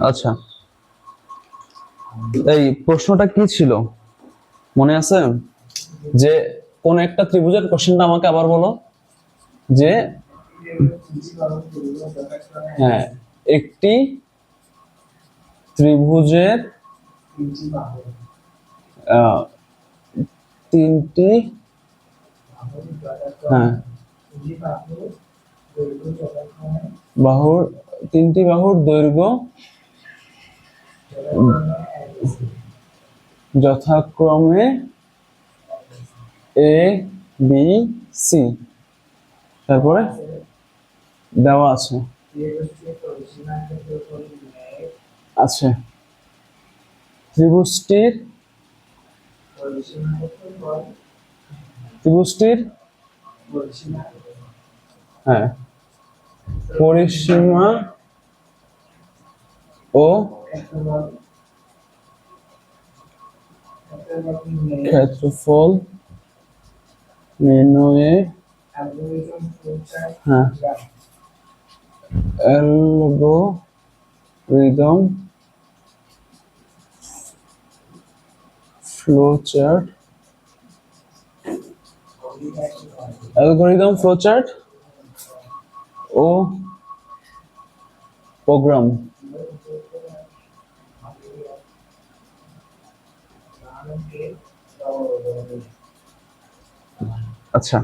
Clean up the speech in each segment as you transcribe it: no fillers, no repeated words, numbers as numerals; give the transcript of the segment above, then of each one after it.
আচ্ছা, এই প্রশ্নটা কি ছিল মনে আছে? যে কোন একটা ত্রিভুজের কোশ্চেনটা আমাকে আবার বলো। যে হ্যাঁ, একটি ত্রিভুজের তিনটি হ্যাঁ বাহুর তিনটি বাহুর দৈর্ঘ্য যথাক্রমে এ বি সি, তারপরে দেওয়া আছে আছে ত্রিভুজটির হ্যাঁ পরিসীমা ও ক্ষেত্রফল নির্ণয়ে হ্যাঁ অ্যালগরিদম ফ্লোচার্ট ও প্রোগ্রাম। আচ্ছা,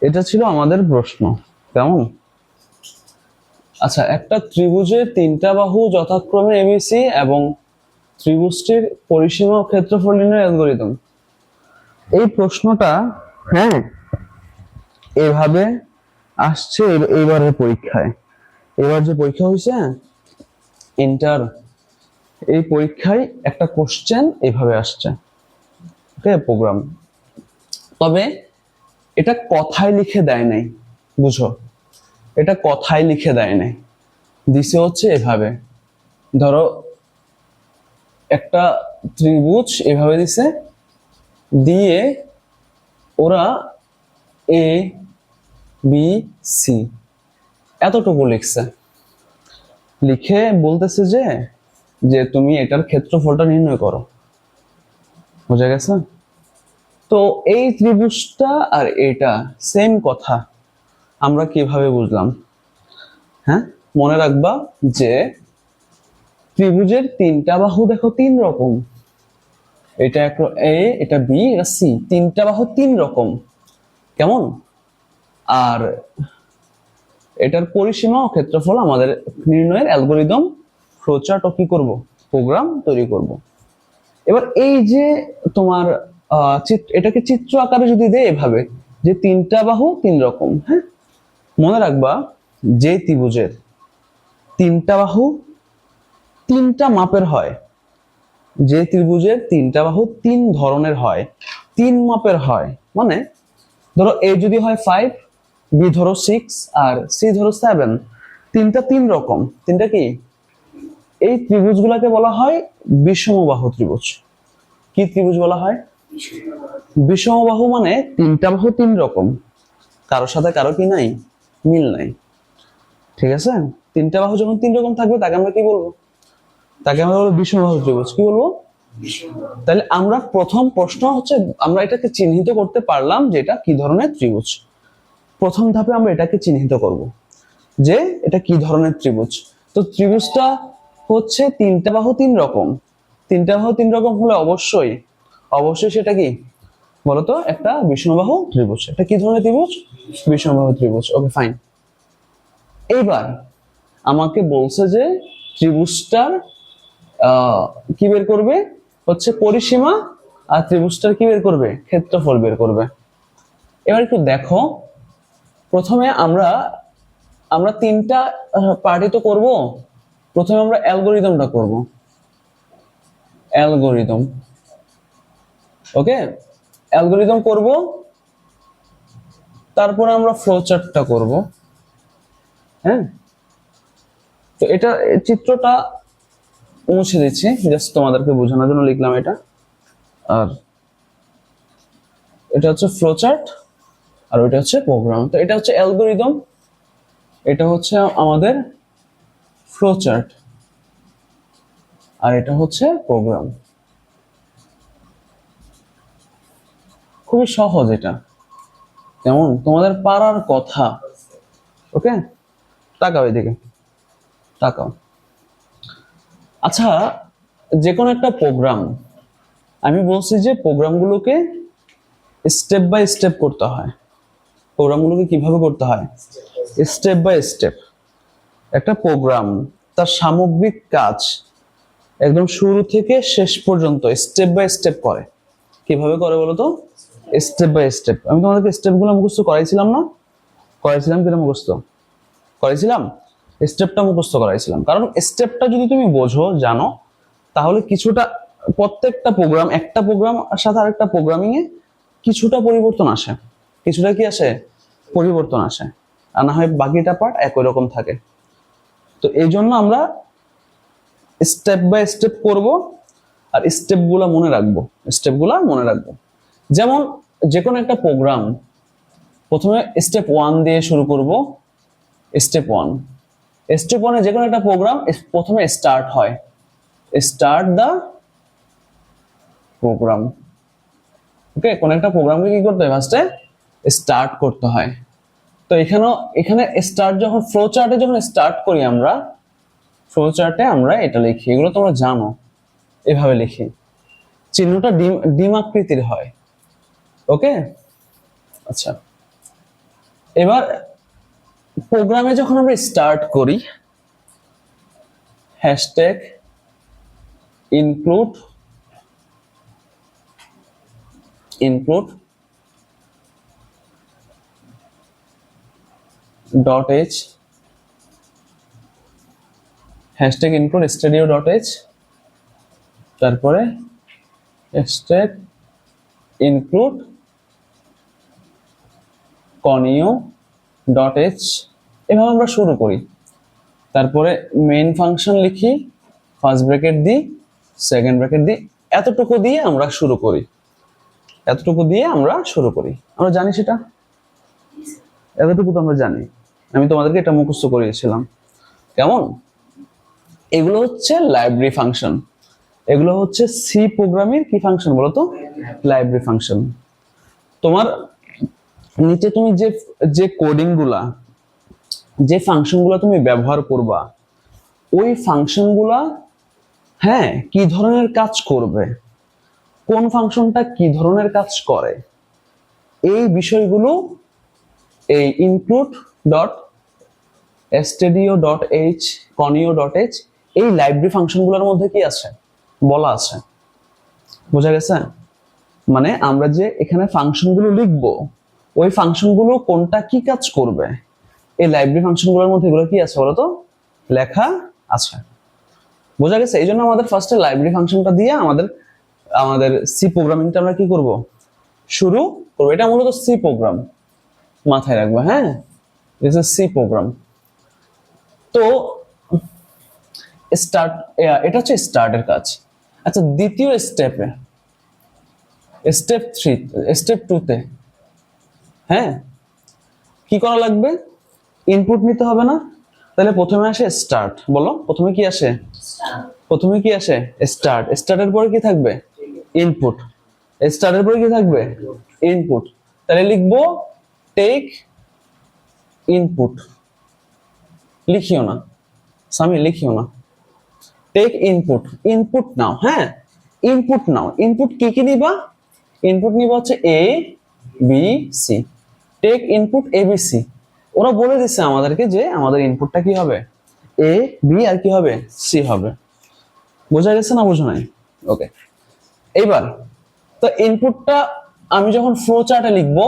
এটা ছিল আমাদের প্রশ্ন, কেমন? আচ্ছা, একটা ত্রিভুজের তিনটা বাহু যথাক্রমে এবিসি এবং ত্রিভুজটির পরিসীমা ও ক্ষেত্রফল নির্ণয়ের অ্যালগরিদম। এই প্রশ্নটা হ্যাঁ এভাবে আসছে এবারের পরীক্ষায়। এবার যে পরীক্ষা হয়েছে ইন্টার, এই পরীক্ষায় একটা কোশ্চেন এভাবে আসছে, ওকে, প্রোগ্রাম। তবে এটা কথায় লিখে দেয় নাই, বুঝো, এটা কথায় লিখে দেয় নাই, দিছে হচ্ছে এভাবে। ধরো একটা ত্রিভুজ এভাবে দিছে, দিয়ে ওরা এ বি সি এতটুকু লিখছে, লিখে বলতেছে যে তুমি এটার ক্ষেত্রফলটা নির্ণয় করো। বোঝা গেছে? তো এই ত্রিভুজটা আর এটা সেম কথা, আমরা কিভাবে বুঝলাম? হ্যাঁ, মনে রাখবা যে ত্রিভুজের তিনটা বাহু দেখো তিন রকম, এটা একটা এ, এটা বি, এটা সি, তিনটা বাহু তিন রকম, কেমন? আর এটার পরিসীমা ও ক্ষেত্রফল আমাদের নির্ণয়ের অ্যালগরিদম ফ্লোচার্ট ও কি করব, প্রোগ্রাম তৈরি করব। এবার এই যে তোমার এটাকে চিত্র আকারে যদি দেয় এভাবে, যে তিনটা বাহু তিন রকম, হ্যাঁ, মনে রাখবা যে ত্রিভুজের তিনটা বাহু তিনটা মাপের হয়, যে ত্রিভুজের তিনটা বাহু তিন ধরনের হয়, তিন মাপের হয়, মানে ধরো এ যদি হয় 5, বি ধরো 6 আর সি ধরো 7, তিনটা তিন রকম, তিনটা কি, এই ত্রিভুজগুলোকে বলা হয় বিষমবাহু ত্রিভুজ। কি ত্রিভুজ বলা হয়? বিষমবাহু, মানে তিনটা বাহু তিন রকম, কারোর সাথে কারো কি নাই, মিল নাই, ঠিক আছে? তিনটা বাহু যখন তিন রকম থাকবে তাকে আমরা কি বলবো? তাকে আমরা বলবো বিষমবাহু ত্রিভুজ। কি বলবো? তাহলে আমরা প্রথম প্রশ্ন হচ্ছে আমরা এটাকে চিহ্নিত করতে পারলাম যে এটা কি ধরনের ত্রিভুজ। প্রথম ধাপে আমরা এটাকে চিহ্নিত করব যে এটা কি ধরনের ত্রিভুজ। তো ত্রিভুজটা হচ্ছে তিনটা বাহু তিন রকম, তিনটা বাহু তিন রকম হলে অবশ্যই অবশ্যই সেটা কি বলতো, একটা বিষমবাহু ত্রিভুজ। এটা কি ধরনের ত্রিভুজ? বিষমবাহু ত্রিভুজ। ওকে, ফাইন। এইবার আমাকে বলছে যে ত্রিভুজটার কি বের করবে, হচ্ছে পরিসীমা, আর ত্রিভুজটার কি বের করবে, ক্ষেত্রফল বের করবে। এবার একটু দেখো, প্রথমে আমরা তিনটা পার্টি তো করব। প্রথমে আমরা অ্যালগরিদমটা করব, অ্যালগরিদম, ওকে, অ্যালগরিদম করব, তারপরে আমরা ফ্লোচার্টটা করব। হ্যাঁ, তো এটা চিত্রটা মুছে দিচ্ছি, জাস্ট তোমাদেরকে বোঝানোর জন্য লিখলাম এটা। আর এটা হচ্ছে ফ্লো চার্ট, আর ওইটা হচ্ছে প্রোগ্রাম। তো এটা হচ্ছে অ্যালগরিদম, এটা হচ্ছে আমাদের ফ্লো চার্ট, আর এটা হচ্ছে প্রোগ্রাম। খুবই সহজ এটা, কেমন তোমাদের পারার কথা। ওকে, তাকাও এদিকে, তাকাও। আচ্ছা, যে কোনো একটা প্রোগ্রাম, আমি বলছি যে প্রোগ্রামগুলোকে স্টেপ বাই স্টেপ করতে হয়। প্রোগ্রামগুলোকে কিভাবে করতে হয়? Step by step. একটা প্রোগ্রাম তার সামগ্রিক কাজ একদম শুরু থেকে শেষ পর্যন্ত স্টেপ বাই স্টেপ করে। কিভাবে করে বলো তো? Step by step. আমি তোমাদেরকে স্টেপগুলো মুখস্থ করাইছিলাম না? করাইছিলাম কিনা মুখস্থ? করাইছিলাম। স্টেপটা মুখস্থ করাইছিলাম, কারণ স্টেপটা যদি তুমি বোঝো, জানো, তাহলে কিছুটা, প্রত্যেকটা প্রোগ্রাম, একটা প্রোগ্রাম সাথে আরেকটা প্রোগ্রামিং এ কিছুটা পরিবর্তন আসে। কিছুটা কি আসে? পরিবর্তন আসে। আর না হয় বাকিটা পার্ট একই রকম থাকে। তো এই জন্য আমরা স্টেপ বাই স্টেপ করব, আর স্টেপগুলো মনে রাখবো, স্টেপগুলো মনে রাখবো। যেমন যে কোনো একটা প্রোগ্রাম প্রথমে স্টেপ 1 দিয়ে শুরু করব। স্টেপ 1, স্টেপ 1 এ যে কোনো একটা প্রোগ্রাম প্রথমে স্টার্ট হয়, স্টার্ট দা প্রোগ্রাম। ওকে, কোন একটা প্রোগ্রামকে কি করতে হয়? ফার্স্টে স্টার্ট করতে হয়। তো এখানে স্টার্ট যখন ফ্লো চার্টে যখন স্টার্ট করি আমরা, ফ্লো চার্টে আমরা এটা লিখি, এগুলো তোমরা জানো, এভাবে লিখি, চিহ্নটা ডিম আকৃতির হয়। ওকে, আচ্ছা, এবার প্রোগ্রামে যখন আমরা স্টার্ট করি, hashtag include .h, hashtag include studio.h, তারপরে হ্যাশট্যাগ ইনক্লুড conio.h, এভাবে আমরা শুরু করি। তারপরে মেইন ফাংশন লিখি, ফার্স্ট ব্র্যাকেট দিই, সেকেন্ড ব্র্যাকেট দিই, এতটুকু দিয়ে আমরা শুরু করি, এতটুকু দিয়ে আমরা শুরু করি। আমরা জানি সেটা, এতটুকু তো আমরা জানি, আমি তোমাদেরকে এটা মুখস্থ করিয়েছিলাম। কেমন? এগুলো হচ্ছে লাইব্রেরি ফাংশন, এগুলো হচ্ছে সি প্রোগ্রামের কি ফাংশন বলো তো? Library function. তোমার নিচে তুমি যে কোডিং গুলা, যে ফাংশন গুলা তুমি ব্যবহার করবা, ওই ফাংশন গুলা, হ্যাঁ, কি ধরনের কাজ করবে, কোন ফাংশনটা কি ধরনের কাজ করে, এই বিষয়গুলো এই include.studio.h, conio.h, এই লাইব্রেরি ফাংশনগুলোর মধ্যে কি আছে বলা আছে। বোঝা গেছে? মানে আমরা যে এখানে ফাংশনগুলো লিখবো, ওই ফাংশনগুলো কোনটা কি কাজ করবে, এই লাইব্রেরি ফাংশনগুলোর মধ্যে এগুলো কি আছে বলতো? লেখা আছে। বোঝা গেছে? এই জন্য আমাদের ফার্স্টে লাইব্রেরি ফাংশনটা দিয়ে আমাদের সি প্রোগ্রামিংটা আমরা কি করব? শুরু করব। এটা মূলত সি প্রোগ্রাম, মাথায় রাখবে। হ্যাঁ, দিস ইজ সি প্রোগ্রাম। তো স্টার্ট, এটা হচ্ছে স্টার্টের কাজ। আচ্ছা, দ্বিতীয় স্টেপে, স্টেপ 2 তে, হ্যাঁ, কি করা লাগবে? ইনপুট নিতে হবে না? তাহলে প্রথমে আসে স্টার্ট। বলো, প্রথমে কি আসে? প্রথমে কি আসে? স্টার্ট। স্টার্টের পরে কি থাকবে? ইনপুট। স্টার্টের পরে কি থাকবে? ইনপুট। তাহলে লিখবো টেক ইনপুট। লিখিও না সামি, লিখিও না, টেক ইনপুট। ইনপুট নাও। হ্যাঁ, ইনপুট নাও। ইনপুট কি কি নিবা? ইনপুট নিবা হচ্ছে এ বি সি। টেক ইনপুট এ বি সি। ওরা বলে দিচ্ছে আমাদেরকে যে আমাদের ইনপুটটা কি হবে? এ বি আর কি হবে? সি হবে। বোঝা গেছে না বোঝা নাই? ওকে, এইবার তো ইনপুটটা আমি যখন ফ্লো চার্টে লিখবো,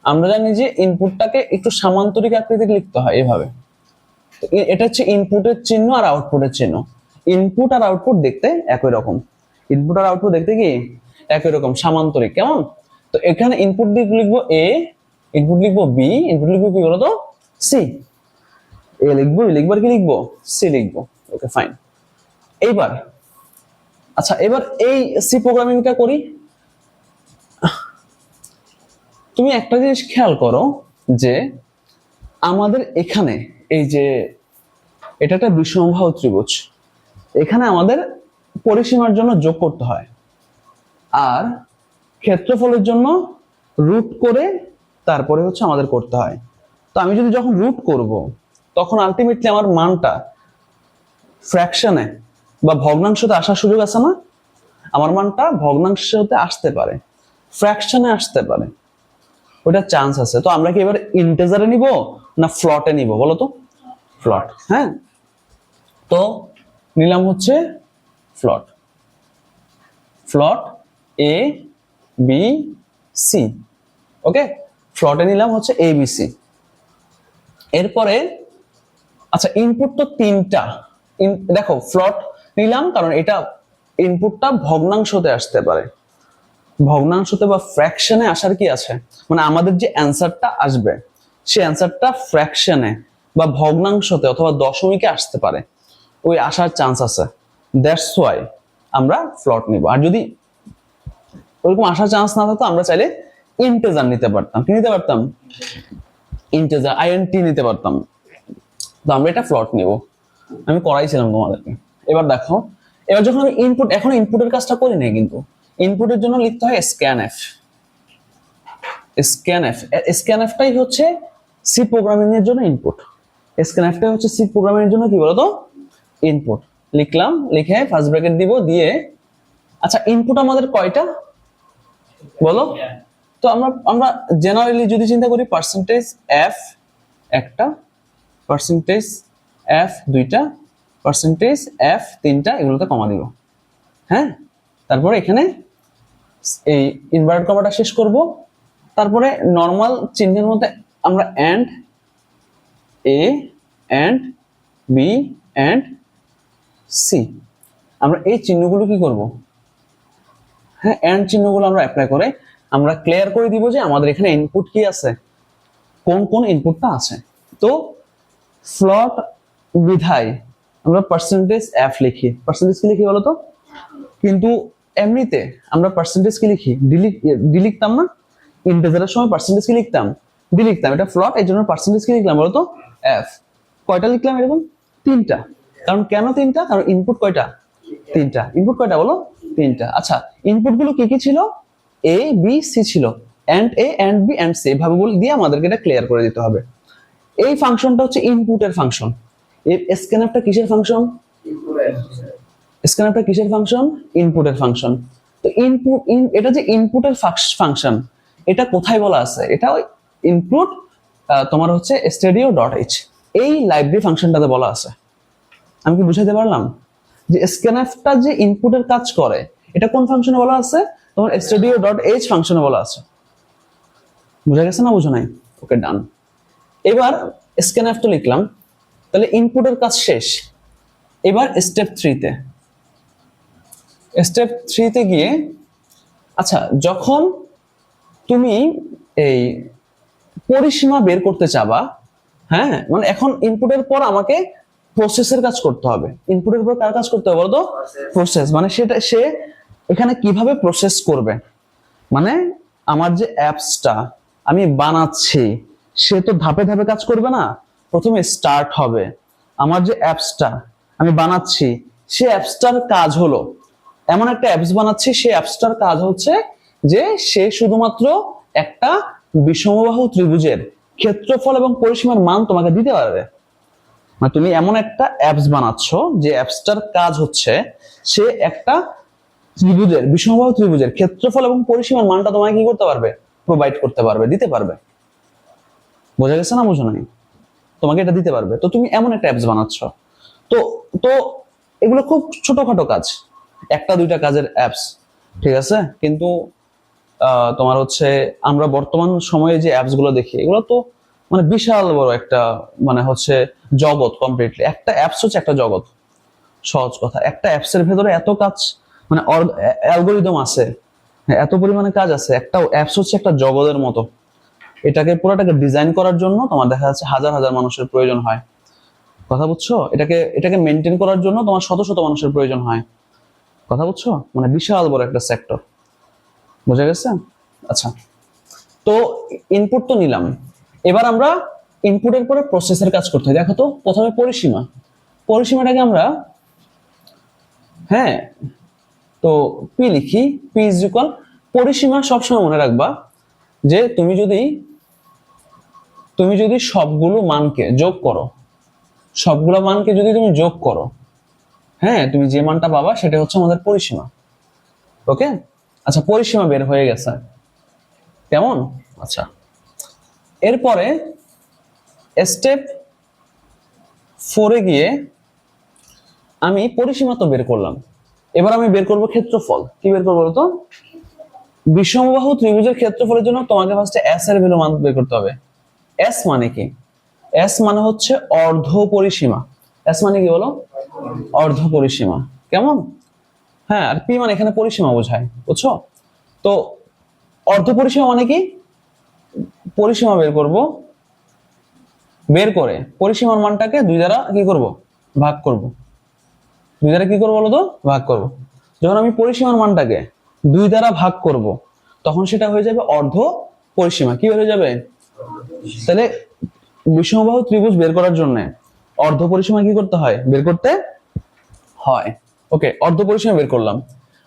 আমরা জানি যে ইনপুটটাকে একটু সামান্তরিক আকৃতির লিখতে হয় এভাবে। এটা হচ্ছে ইনপুটের চিহ্ন আর আউটপুটের চিহ্ন। ইনপুট আর আউটপুট দেখতে একই রকম, ইনপুট আর আউটপুট দেখতে কি একই রকম, সামান্তরিক। কেমন? তো এখানে ইনপুট দিক লিখবো এ, ইনপুট লিখবো বি, ইনপুট লিখবো কি বলতো? সি। এ লিখবো, বি লিখবো, কি লিখবো? সি লিখবো। ওকে, ফাইন। এইবার আচ্ছা, এবার এই সি প্রোগ্রামিংটা করি। তুমি একটা জিনিস খেয়াল করো যে আমাদের এখানে এই যে এটা একটা বিষমবাহু ত্রিভুজ, এখানে আমাদের পরিসীমার জন্য যোগ করতে হয়, আর ক্ষেত্রফলের জন্য রুট করে তারপরে হচ্ছে আমাদের করতে হয়। তো আমি যদি যখন রুট করব তখন আলটিমেটলি আমার মানটা ফ্র্যাকশনে বা ভগ্নাংশতে আসার সুযোগ আছে না? আমার মানটা ভগ্নাংশতে আসতে পারে, ফ্র্যাকশনে আসতে পারে, ওটা চান্স আছে। তো আমরা কি এবার ইন্টিজারে নিব না ফ্লটে নিব বলো তো? ফ্লট। হ্যাঁ, তো নিলাম হচ্ছে ফ্লট। ফ্লট এ বি সি। ওকে, ফ্লটে নিলাম হচ্ছে এ বি সি। এরপরে আচ্ছা ইনপুট তো তিনটা। দেখো ফ্লট নিলাম কারণ এটা ইনপুটটা ভগ্নাংশতে আসতে পারে, ভগ্নাংশতে বা ফ্র্যাকশনে আসার কি আছে, মানে আমাদের যে অ্যান্সারটা আসবে সেই অ্যান্সারটা ফ্র্যাকশনে বা ভগ্নাংশতে অথবা দশমিকে আসতে পারে, ওই আসার চান্স আছে। দ্যাটস ওয়াই আমরা ফ্লট নিব। আর যদি ওরকম আসার চান্স না থাকতো আমরা চাইলে ইন্টিজার নিতে পারতাম। কি নিতে পারতাম? ইন্টিজার, আইএনটি নিতে পারতাম। তো আমরা এটা ফ্লট নিব, আমি করাইছিলাম তোমাদেরকে। এবার দেখো, এবার যখন আমি ইনপুট, এখন ইনপুটের কাজটা করি নাই, কিন্তু ইনপুটের জন্য লিখতে হয় স্ক্যানএফ। স্ক্যানএফ, স্ক্যানএফটাই হচ্ছে সি প্রোগ্রামিং এর জন্য ইনপুট। স্ক্যানএফটাই হচ্ছে সি প্রোগ্রামিং এর জন্য কি বলতো ইনপুট। লিখলাম, লিখে ফার্স্ট ব্র্যাকেট দিব, দিয়ে আচ্ছা ইনপুট আমাদের কয়টা বলো তো? আমরা জেনারেলি যদি চিন্তা করি পার্সেন্টেজ এফ একটা, পার্সেন্টেজ এফ দুইটা, পার্সেন্টেজ এফ তিনটা, এগুলোতে কমা দিব। হ্যাঁ, তারপরে এখানে এই ইনভার্টেড কমাটা শেষ করব। তারপরে নরমাল চিহ্নের মধ্যে আমরা and A and B and C, আমরা এই চিহ্নগুলো কি করব? হ্যাঁ, এন্ড চিহ্নগুলো আমরা অ্যাপ্লাই করে আমরা ক্লিয়ার করে দিব যে আমাদের এখানে ইনপুট কি আছে, কোন কোন ইনপুটটা আছে। তো ফ্লট বিধায় আমরা পার্সেন্টেজ এফ লিখি। পার্সেন্টেজ কি লিখি বলতো? কিন্তু এমনিতে আমরা পার্সেন্টেজ কি লিখি? ডি লিখতাম না? ইন্টিজারের সময় পার্সেন্টেজ কি লিখতাম? ডি লিখতাম। এটা ফ্লট, এই জন্য পার্সেন্টেজ কি লিখলাম বলতো? এফ। কয়টা লিখলাম এরকম? তিনটা। কারণ কেন তিনটা? কারণ ইনপুট কয়টা? তিনটা। ইনপুট কয়টা বলো? তিনটা। আচ্ছা, ইনপুট গুলো কি কি ছিল? এ বি সি ছিল, and A and B and C, এভাবে বলে দিয়ে আমাদেরকে এটা ক্লিয়ার করে দিতে হবে। এই ফাংশনটা হচ্ছে ইনপুটের ফাংশন। এই স্ক্যানআপটা কিসের ফাংশন? স্ক্যানআপটা কিসের ফাংশন? ইনপুটের ফাংশন। তো ইনপুট, এটা যে ইনপুটের ফাংশন, এটা কোথায় বলা আছে? এটা ওই ইনপুট তোমার হচ্ছে stadio.h, এই লাইব্রেরি ফাংশনটাতে বলা আছে। আমি কি বুঝাইতে পারলাম? যে স্ক্যানআপটা যে ইনপুটের কাজ করে, এটা কোন ফাংশনে বলা আছে? তোমার stadio.h ফাংশনে বলা আছে। বুঝা গেছে না? বুঝো নাই? ওকে, ডান। এবার স্ক্যানআপ তো লিখলাম, তাহলে ইনপুটের কাজ শেষ। এবার স্টেপ 3-তে, স্টেপ 3-তে গিয়ে আচ্ছা যখন তুমি এই পরিসীমা বের করতে চাবা, হ্যাঁ মানে এখন ইনপুটের পর আমাকে প্রসেসের কাজ করতে হবে। ইনপুটের পর কার কাজ করতে হবে বলতো? প্রসেস। মানে সেটা সে এখানে কিভাবে প্রসেস করবে, মানে আমার যে অ্যাপসটা আমি বানাচ্ছি সে তো ধাপে ধাপে কাজ করবে না। প্রথমে স্টার্ট হবে, আমার যে অ্যাপসটা আমি বানাচ্ছি সে অ্যাপসটার কাজ হলো, এমন একটা অ্যাপস বানাচ্ছি, সেই অ্যাপসটার কাজ হচ্ছে যে সে শুধুমাত্র একটা বিষমবাহু ত্রিভুজের ক্ষেত্রফল এবং পরিসীমার মান তোমাকে দিতে পারবে। মানে তুমি এমন একটা অ্যাপস বানাচ্ছ যে অ্যাপসটার কাজ হচ্ছে সে একটা ত্রিভুজের, বিষমবাহু ত্রিভুজের ক্ষেত্রফল এবং পরিসীমার মানটা তোমাকে কি করতে পারবে? প্রোভাইড করতে পারবে, দিতে পারবে। বোঝা গেছে না? বুঝো নাই? তোমাকে এটা দিতে পারবে। তো তুমি এমন একটা অ্যাপস বানাচ্ছ, তো তো এগুলো খুব ছোটখাটো কাজ, একটা দুইটা কাজের অ্যাপস, ঠিক আছে? কিন্তু তোমার হচ্ছে আমরা বর্তমান সময়ে যে অ্যাপস গুলো দেখি এগুলো তো মানে বিশাল বড় একটা মানে হচ্ছে জগৎ। কমপ্লিটলি একটা অ্যাপস হচ্ছে একটা জগৎ। সহজ কথা, একটা অ্যাপস এর ভেতরে এত কাজ, মানে অ্যালগোরিদম আছে, এত পরিমাণে কাজ আছে। একটা অ্যাপস হচ্ছে একটা জগতের মতো। এটাকে পুরোটাকে ডিজাইন করার জন্য তোমার দেখা যাচ্ছে হাজার হাজার মানুষের প্রয়োজন হয়। কথা বুঝছো? এটাকে মেনটেন করার জন্য তোমার শত শত মানুষের প্রয়োজন হয়। কথা বুঝছো? মানে বিশাল বড় একটা সেক্টর। বোঝা গেছে? আচ্ছা, তো ইনপুট তো নিলাম, এবার আমরা ইনপুটের পরে প্রসেসের কাজ করতে হয়। দেখো তো প্রথমে পরিসীমা, পরিসীমাটাকে আমরা হ্যাঁ তো পি লিখি, পি ইজ ইকুয়াল, পরিসীমা সবসময় মনে রাখবা যে তুমি যদি সবগুলো মানকে যোগ করো, সবগুলো মানকে যদি তুমি যোগ করো, হ্যাঁ তুমি যে মানটা পাবা সেটা হচ্ছে আমাদের পরিসীমা। ওকে, আচ্ছা পরিসীমা বের হয়ে গেছে, কেমন? আচ্ছা এরপরে স্টেপ 4-এ গিয়ে আমি পরিসীমা তো বের করলাম, এবার আমি বের করব ক্ষেত্রফল। কি বের করবো বলতো? বিষমবাহু ত্রিভুজের ক্ষেত্রফলের জন্য তোমাকে ফার্স্টে এস এর ভ্যালু মান বের করতে হবে। এস মানে কি? এস মানে হচ্ছে অর্ধ পরিসীমা। এস মানে কি বলো? অর্ধ পরিসীমা। কেমন? হ্যাঁ, আর পি মানে এখানে পরিসীমা বোঝায়, বুঝছো? তো অর্ধ পরিসীমা মানে কি? পরিসীমা বের করব, বের করে পরিসীমার মানটাকে 2 দ্বারা কি করব? ভাগ করব। 2 দ্বারা কি করব বলো তো? ভাগ করব। যখন আমি পরিসীমার মানটাকে 2 দ্বারা ভাগ করব তখন সেটা হয়ে যাবে অর্ধ পরিসীমা। কি হয়ে যাবে? তাহলে বিষমবাহু ত্রিভুজ বের করার জন্য অর্ধ পরিসীমা কি করতে হয়? বের করতে হয়। ওকে, অর্ধ পরিসীমা বের করলাম।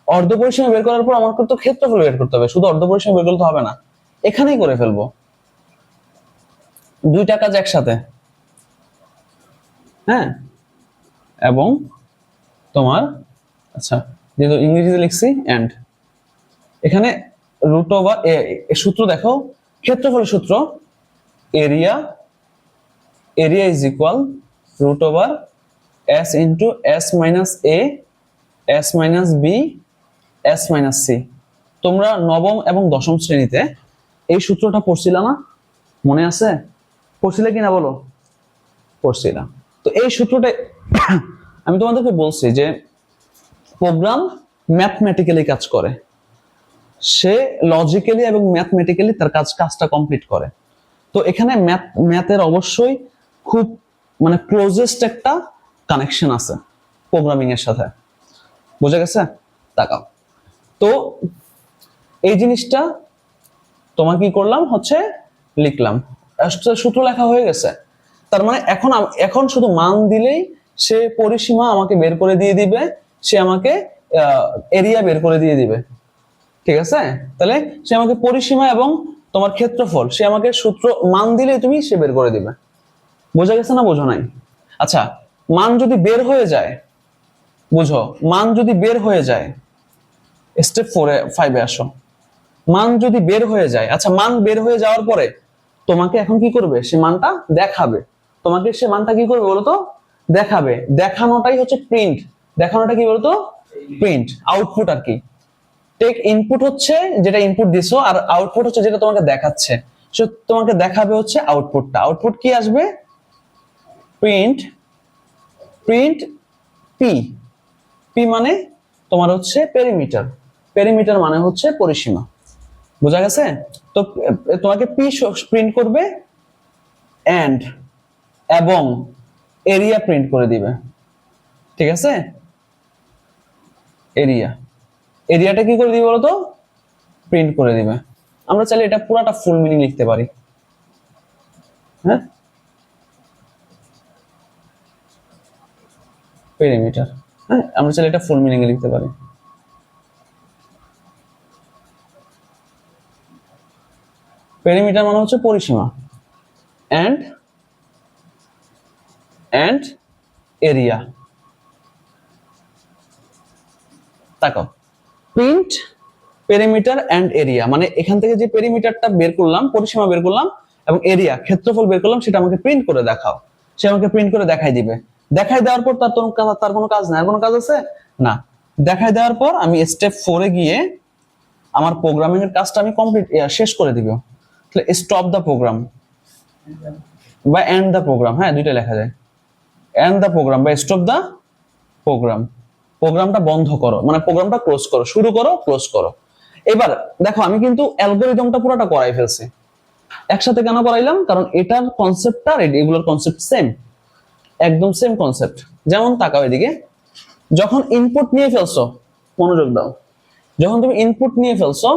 অর্ধ পরিসীমা বের করার পর আমার তো ক্ষেত্রফল বের করতে হবে, শুধু অর্ধ পরিসীমা বের করতে হবে না, এখানেই করে ফেলবো। 2টা কাজ একসাথে, হ্যাঁ। এবং তোমার আচ্ছা যেহেতু ইংরেজিতে লিখছি এন্ড, এখানে রুট ওভার সূত্র দেখো, ক্ষেত্রফলের সূত্র area, area is equal root over S into S minus A S minus B S minus C. তোমরা নবম এবং দশম শ্রেণীতে এই সূত্রটা পড়ছিলা না? মনে আছে? পড়ছিলে কিনা বলো? পড়ছিলাম। তো এই সূত্রটা আমি তোমাদেরকে বলছি যে প্রোগ্রাম ম্যাথমেটিক্যালি কাজ করে, সে লজিক্যালি এবং ম্যাথমেটিক্যালি তার কাজটা কমপ্লিট করে। তো এখানে ম্যাথের অবশ্যই খুব মানে ক্লোজেস্ট একটা কানেকশন আছে প্রোগ্রামিং এর সাথে, বোঝা গেছে? তাকাও তো এই জিনিসটা তোমার কি করলাম হচ্ছে লিখলাম, সূত্র লেখা হয়ে গেছে। তার মানে এখন শুধু মান দিলেই সে পরিসীমা আমাকে বের করে দিয়ে দিবে, সে আমাকে এরিয়া বের করে দিয়ে দিবে, ঠিক আছে? তাহলে সে আমাকে পরিসীমা এবং তোমার ক্ষেত্রফল সে আমাকে সূত্র মান দিলে তুমি সে বের করে দিবে। বোঝা গেছে না বোঝো নাই? আচ্ছা মান যদি বের হয়ে যায়, বুঝো, মান যদি বের হয়ে যায়, স্টেপ 5-এ আসো। মান যদি বের হয়ে যায়, আচ্ছা মান বের হয়ে যাওয়ার পরে তোমাকে এখন কি করবে? সে মানটা দেখাবে। তোমাকে সে মানটা কি করবে বলতো? দেখাবে। দেখানোটাই হচ্ছে প্রিন্ট। দেখানোটা কি বলতো? প্রিন্ট, আউটপুট আর কি। টেক ইনপুট হচ্ছে যেটা ইনপুট দিছো, আর আউটপুট হচ্ছে যেটা তোমাকে দেখাচ্ছে। সো তোমাকে দেখাবে হচ্ছে আউটপুটটা। আউটপুট কি আসবে? Print P. পি মানে তোমার হচ্ছে পেরিমিটার। পেরিমিটার মানে হচ্ছে পরিসীমা। বোঝা গেছে? তো তোমাকে পি প্রিন্ট করবে এন্ড এবং এরিয়া প্রিন্ট করে দিবে, ঠিক আছে? এরিয়াটা কি করে দিবে বলতো? প্রিন্ট করে দিবে। আমরা চাইলে এটা পুরাটা ফুল মিনিং লিখতে পারি, হ্যাঁ, পেরিমিটার। হ্যাঁ, আমরা চাইলে এটা ফুল মিনিং এ লিখতে পারি। পেরিমিটার মানে হচ্ছে পরিসীমা এন্ড এরিয়া। তাকাও, প্রিন্ট পেরিমিটার এন্ড এরিয়া মানে এখান থেকে যে পেরিমিটারটা বের করলাম, পরিসীমা বের করলাম, এবং এরিয়া ক্ষেত্রফল বের করলাম, সেটা আমাকে প্রিন্ট করে দেখাও। সে আমাকে প্রিন্ট করে দেখাই দিবে। দেখাই দেওয়ার পর তার কোনো কাজ নাই। আর কোনো কাজ আছে না? দেখাই দেওয়ার পর আমি স্টেপ 4-এ গিয়ে আমার প্রোগ্রামিং এর কাজটা আমি কমপ্লিট শেষ করে দিব। তাহলে স্টপ দ্য প্রোগ্রাম বা এন্ড দ্য প্রোগ্রাম, হ্যাঁ দুইটা লেখা যায়। এন্ড দ্য প্রোগ্রাম বা স্টপ দ্য প্রোগ্রাম। প্রোগ্রামটা বন্ধ করো মানে প্রোগ্রামটা ক্লোজ করো, শুরু করো ক্লোজ করো। এবার দেখো আমি কিন্তু অ্যালগরিদমটা পুরোটা করাই ফেলছি। একসাথে কেন করাইলাম? কারণ এটার কনসেপ্টটা আর এগুলোর কনসেপ্ট সেম, একদম সেম কনসেপ্ট। যেমন তাকাও এদিকে, যখন ইনপুট নিয়ে ফেলছো, মনোযোগ দাও, যখন তুমি ইনপুট নিয়ে ফেলছো